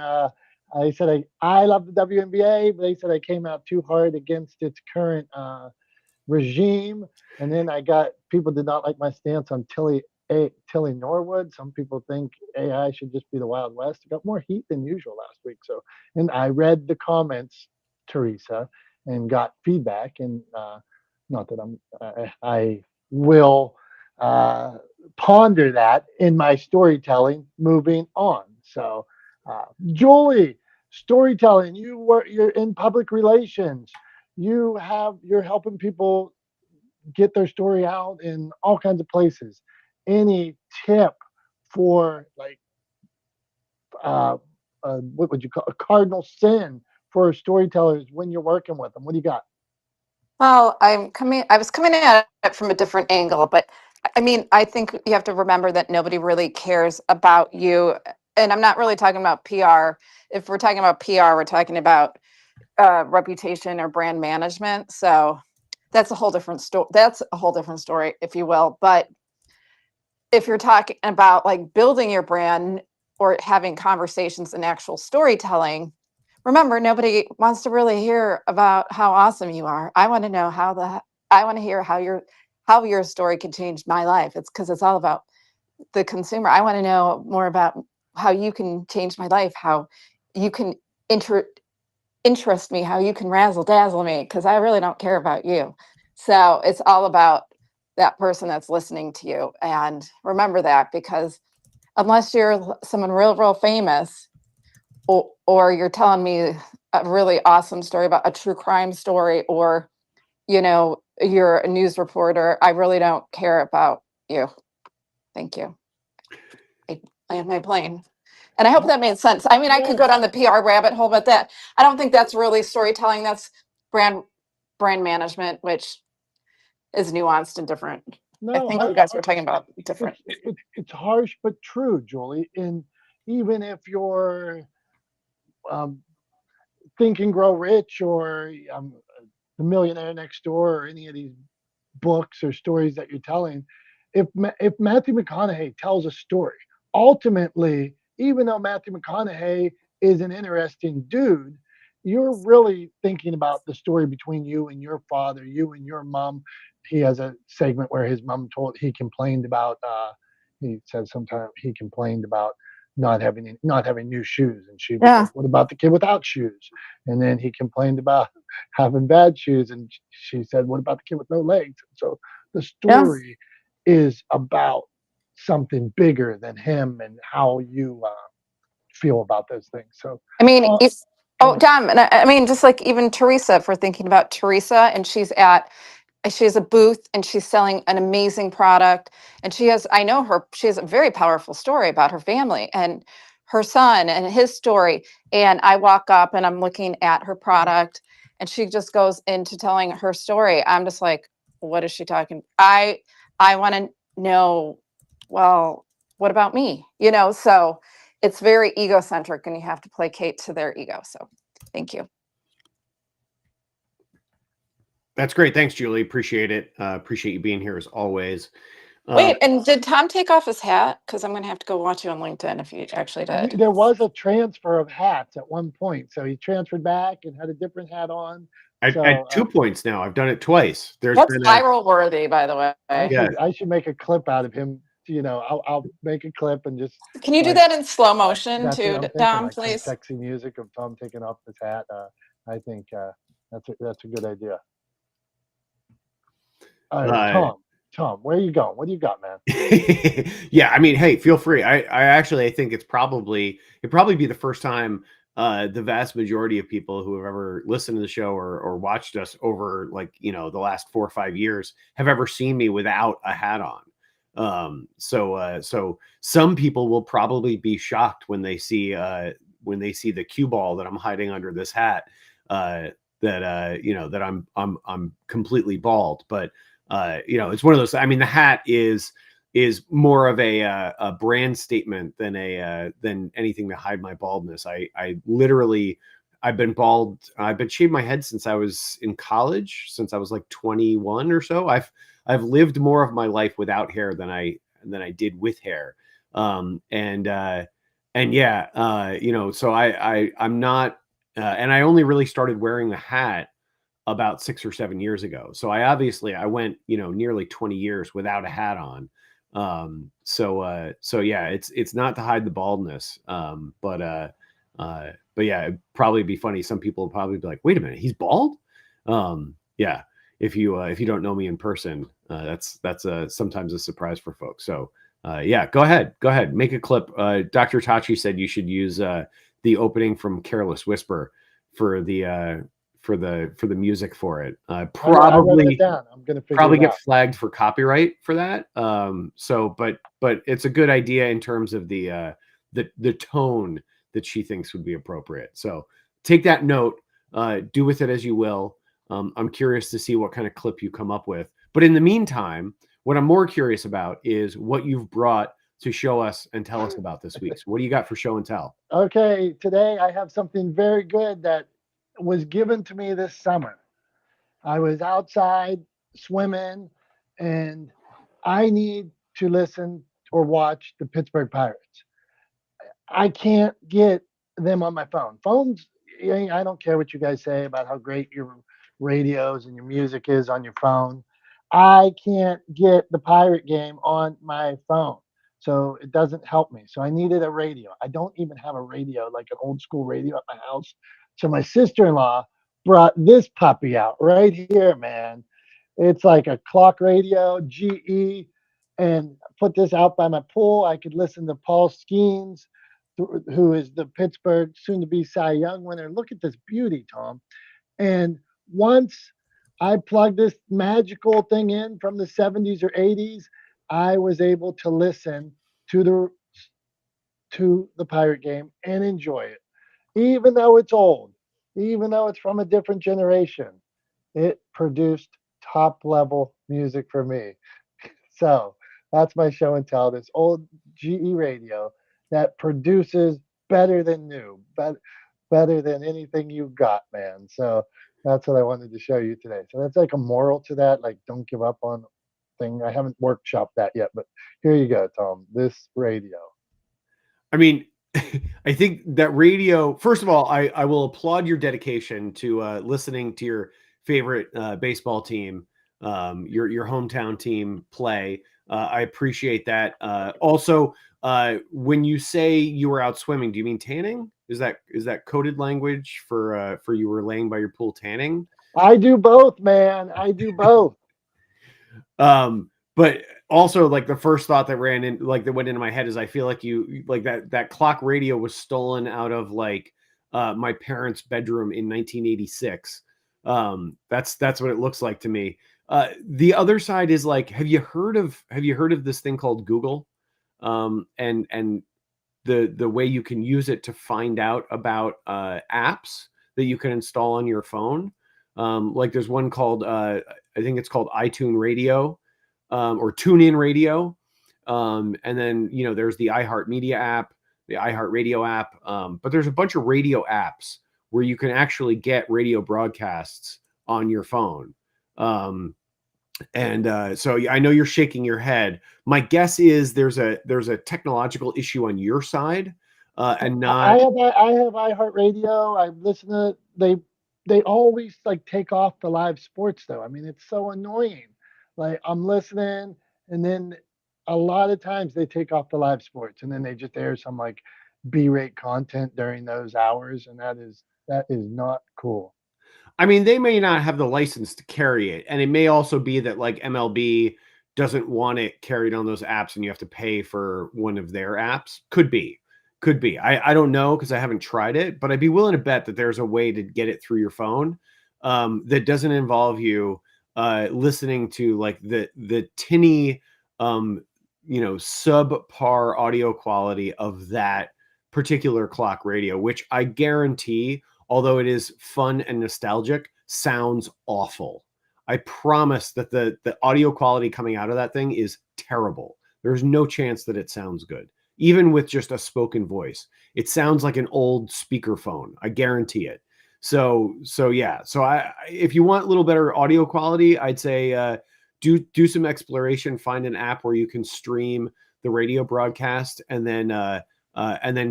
I said I love the WNBA, but they said I came out too hard against its current regime. And then I got people did not like my stance on Tilly Norwood. Some people think AI should just be the Wild West. I got more heat than usual last week. So, and I read the comments, Teresa, and got feedback. And not that I will ponder that in my storytelling moving on. So, Julie, storytelling. You're in public relations. You're helping people get their story out in all kinds of places. Any tip for like what would you call a cardinal sin for storytellers when you're working with them? What do you got? Well, I was coming at it from a different angle, but I mean, I think you have to remember that nobody really cares about you. And I'm not really talking about PR. If we're talking about PR, we're talking about reputation or brand management. So that's a whole different story. That's a whole different story, if you will. But if you're talking about like building your brand or having conversations and actual storytelling, remember, nobody wants to really hear about how awesome you are. I want to know I want to hear how your story could change my life. It's because it's all about the consumer. I want to know more about how you can change my life, how you can interest me, how you can razzle dazzle me, because I really don't care about you. So it's all about that person that's listening to you. And remember that, because unless you're someone real famous, or you're telling me a really awesome story about a true crime story, or you're a news reporter, I really don't care about you. Thank you. I land my plane. And I hope that made sense. I mean, I could go down the PR rabbit hole, but I don't think that's really storytelling. That's brand management, which is nuanced and different. I think you guys were talking about different. It's harsh but true, Julie. And even if you're um, Think and Grow Rich or The Millionaire Next Door or any of these books or stories that you're telling, if Matthew McConaughey tells a story, ultimately, even though Matthew McConaughey is an interesting dude, you're really thinking about the story between you and your father, you and your mom. He has a segment where his mom he complained about. He said sometimes he complained about not having new shoes, and she was Yeah. like, "What about the kid without shoes?" And then he complained about having bad shoes, and she said, "What about the kid with no legs?" And so the story is about something bigger than him and how you feel about those things. So, I mean, uh, Dom, and I mean, just like even Teresa, if we're thinking about Teresa, and she has a booth and she's selling an amazing product, and I know her, she has a very powerful story about her family and her son and his story. And I walk up and I'm looking at her product and she just goes into telling her story. I'm just like, what is she talking? I want to know, well, what about me? So it's very egocentric and you have to placate to their ego. So thank you. That's great. Thanks, Julie. Appreciate it. Appreciate you being here as always. Wait, and did Tom take off his hat? Because I'm going to have to go watch you on LinkedIn if you actually did. there was a transfer of hats at one point, so he transferred back and had a different hat on. I had 2 points now. I've done it twice. That's viral worthy, by the way. I should make a clip out of him. I'll make a clip and just. Can you do that in slow motion That's what too, I'm thinking, Dom, like some please? sexy music of Tom taking off his hat. I think that's a good idea. All right, Tom, where are you going? What do you got, man? Yeah, I mean, hey, feel free. I think it'd probably be the first time the vast majority of people who have ever listened to the show or watched us over the last 4 or 5 years have ever seen me without a hat on. So some people will probably be shocked when they see the cue ball that I'm hiding under this hat, that I'm completely bald. But it's one of those. I mean, the hat is more of a brand statement than anything to hide my baldness. I've been bald. I've been shaving my head since I was in college, since I was like 21 or so. I've lived more of my life without hair than I did with hair. So I'm not, and I only really started wearing the hat about 6 or 7 years ago. So I went, nearly 20 years without a hat on. So yeah, it's not to hide the baldness. But yeah, it'd probably be funny. Some people would probably be like, wait a minute, he's bald. Yeah. If you don't know me in person, that's sometimes a surprise for folks. So yeah, go ahead, make a clip. Dr. Tachi said you should use the opening from Careless Whisper for the music for it. I wrote it down. I'm gonna probably get flagged for copyright for that. But it's a good idea in terms of the tone that she thinks would be appropriate. So take that note, do with it as you will. I'm curious to see what kind of clip you come up with. But in the meantime, what I'm more curious about is what you've brought to show us and tell us about this week. So what do you got for show and tell? Okay, today I have something very good that was given to me this summer. I was outside swimming, and I need to listen or watch the Pittsburgh Pirates. I can't get them on my phone. Phones, I don't care what you guys say about how great your radios and your music is on your phone. I can't get the Pirate game on my phone. So it doesn't help me. So I needed a radio. I don't even have a radio, like an old school radio at my house. So my sister in law brought this puppy out right here, man. It's like a clock radio, GE, and put this out by my pool. I could listen to Paul Skeens, who is the Pittsburgh soon to be Cy Young winner. Look at this beauty, Tom. And once I plugged this magical thing in from the 70s or 80s, I was able to listen to the to the pirate game and enjoy it, even though it's old, even though it's from a different generation. It produced top level music for me. So that's my show and tell. This old GE radio that produces better than new, better than anything you've got, man. So that's what I wanted to show you today. So that's like a moral to that, like don't give up on thing. I haven't workshopped that yet, but here you go, Tom. This radio. I mean, I think that radio, first of all, I will applaud your dedication to listening to your favorite baseball team, your hometown team play. I appreciate that. Also, when you say you were out swimming, do you mean tanning? Is that coded language for you were laying by your pool tanning? I do both, man. I do both. But also like the first thought that went into my head is I feel like you like that clock radio was stolen out of like my parents' bedroom in 1986. That's what it looks like to me. The other side is like, have you heard of this thing called Google? And the way you can use it to find out about apps that you can install on your phone. Like there's one called I think it's called iTunes Radio, or TuneIn Radio. And then, there's the iHeartMedia app, the iHeartRadio app. But there's a bunch of radio apps where you can actually get radio broadcasts on your phone. So I know you're shaking your head. My guess is there's a technological issue on your side, and not. I have iHeartRadio. I listen to they always like take off the live sports though. I mean, it's so annoying. Like I'm listening, and then a lot of times they take off the live sports, and then they just air some like B-rate content during those hours, and that is not cool. I mean, they may not have the license to carry it, and it may also be that like MLB doesn't want it carried on those apps, and you have to pay for one of their apps. Could be. I don't know because I haven't tried it, but I'd be willing to bet that there's a way to get it through your phone that doesn't involve you listening to like the tinny, subpar audio quality of that particular clock radio, which I guarantee, although it is fun and nostalgic, sounds awful. I promise that the audio quality coming out of that thing is terrible. There's no chance that it sounds good. Even with just a spoken voice, it sounds like an old speakerphone. I guarantee it. So yeah. So if you want a little better audio quality, I'd say do some exploration. Find an app where you can stream the radio broadcast, and then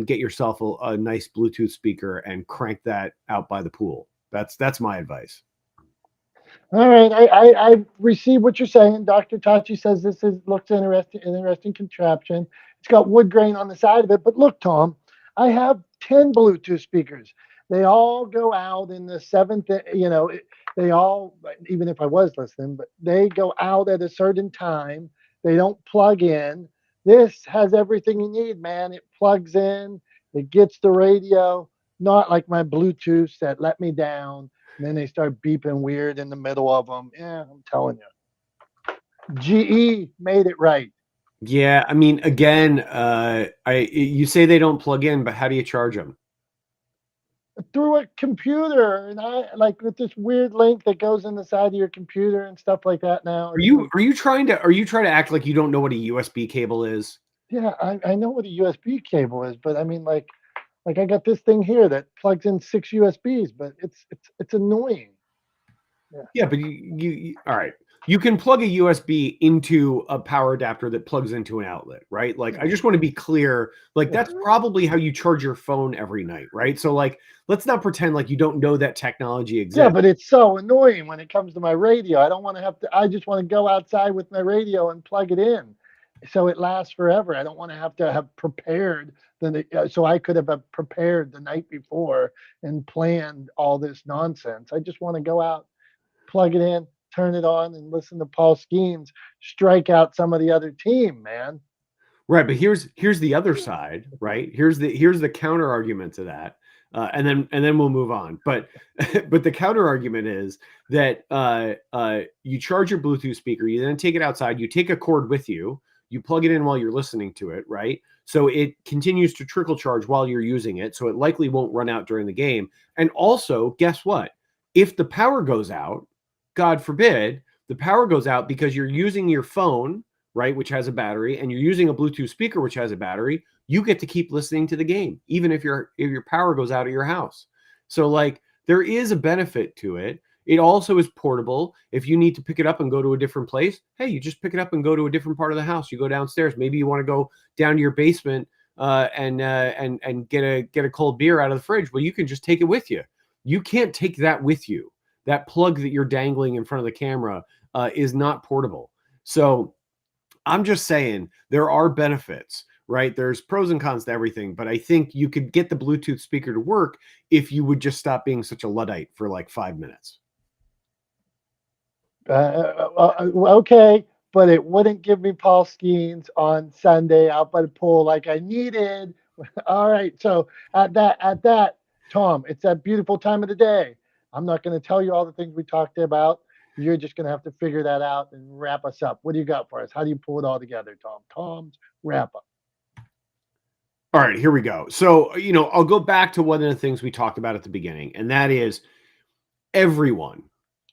get yourself a nice Bluetooth speaker and crank that out by the pool. That's my advice. All right, I receive what you're saying. Dr. Tachi says looks interesting contraption. It's got wood grain on the side of it. But look, Tom, I have 10 Bluetooth speakers. They all go out in the seventh, they all, even if I was listening, but they go out at a certain time. They don't plug in. This has everything you need, man. It plugs in, it gets the radio, not like my Bluetooths that let me down. And then they start beeping weird in the middle of them. Yeah, I'm telling you. GE made it right. Yeah, I mean, again, you say they don't plug in, but how do you charge them? Through a computer, and I like with this weird link that goes in the side of your computer and stuff like that now. Are you trying to act like you don't know what a USB cable is? Yeah, I know what a USB cable is, but I mean like I got this thing here that plugs in 6 USBs, but it's annoying. Yeah, but you all right. You can plug a USB into a power adapter that plugs into an outlet, right? Like, I just want to be clear, like that's probably how you charge your phone every night, right? So like, let's not pretend like you don't know that technology exists. Yeah, but it's so annoying when it comes to my radio. I don't want to have to, I just want to go outside with my radio and plug it in so it lasts forever. I don't want to have prepared so I could have prepared the night before and planned all this nonsense. I just want to go out, plug it in, turn it on, and listen to Paul Skeens strike out some of the other team, man. Right, but here's the other side, right? Here's the counter argument to that, and then we'll move on. But the counter argument is that you charge your Bluetooth speaker, you then take it outside, you take a cord with you, You plug it in while you're listening to it, right? So it continues to trickle charge while you're using it. So it likely won't run out during the game. And also, guess what? If the power goes out, God forbid, the power goes out because you're using your phone, right, which has a battery, and you're using a Bluetooth speaker, which has a battery, you get to keep listening to the game, even if your power goes out at your house. So like there is a benefit to it. It also is portable. If you need to pick it up and go to a different place, hey, you just pick it up and go to a different part of the house. You go downstairs. Maybe you want to go down to your basement and get a cold beer out of the fridge. Well, you can just take it with you. You can't take that with you. That plug that you're dangling in front of the camera is not portable. So I'm just saying there are benefits, right? There's pros and cons to everything, but I think you could get the Bluetooth speaker to work if you would just stop being such a Luddite for like 5 minutes. Okay, but it wouldn't give me Paul Skeens on Sunday out by the pool like I needed. All right, so at that, Tom, it's that beautiful time of the day. I'm not going to tell you all the things we talked about. You're just going to have to figure that out and wrap us up. What do you got for us? How do you pull it all together, Tom? Tom's wrap up. All right, here we go. So, I'll go back to one of the things we talked about at the beginning, and that is everyone.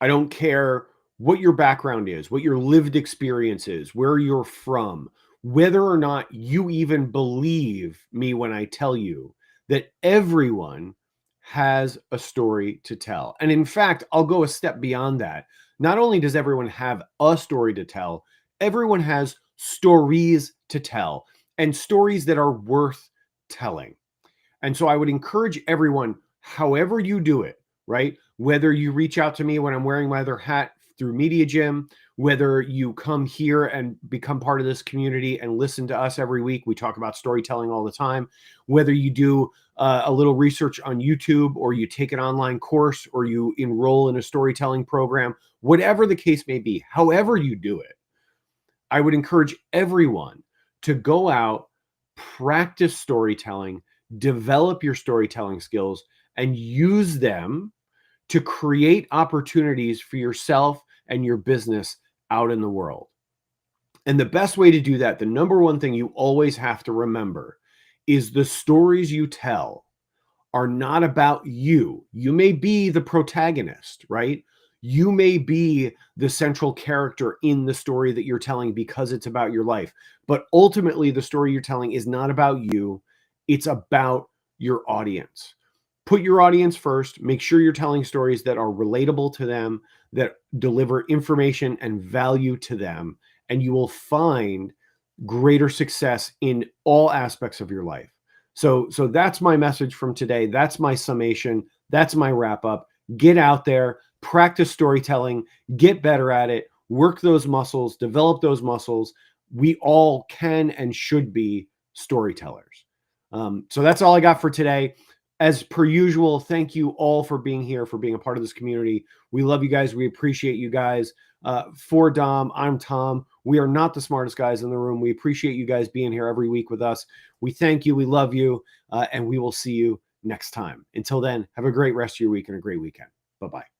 I don't care what your background is, what your lived experience is, where you're from, whether or not you even believe me when I tell you that everyone has a story to tell. And in fact, I'll go a step beyond that. Not only does everyone have a story to tell, everyone has stories to tell, and stories that are worth telling. And so I would encourage everyone, however you do it, right? Whether you reach out to me when I'm wearing my other hat through Media Gym, whether you come here and become part of this community and listen to us every week. We talk about storytelling all the time. Whether you do a little research on YouTube, or you take an online course, or you enroll in a storytelling program, whatever the case may be, however you do it, I would encourage everyone to go out, practice storytelling, develop your storytelling skills, and use them to create opportunities for yourself and your business out in the world. And the best way to do that, the number one thing you always have to remember, is the stories you tell are not about you. You may be the protagonist, right? You may be the central character in the story that you're telling because it's about your life. But ultimately, the story you're telling is not about you. It's about your audience. Put your audience first. Make sure you're telling stories that are relatable to them, that deliver information and value to them, and you will find greater success in all aspects of your life. So that's my message from today. That's my summation. That's my wrap up. Get out there, practice storytelling, get better at it, work those muscles, develop those muscles. We all can and should be storytellers. So that's all I got for today. As per usual, thank you all for being here, for being a part of this community. We love you guys. We appreciate you guys. For Dom, I'm Tom. We are not the smartest guys in the room. We appreciate you guys being here every week with us. We thank you. We love you. And we will see you next time. Until then, have a great rest of your week and a great weekend. Bye-bye.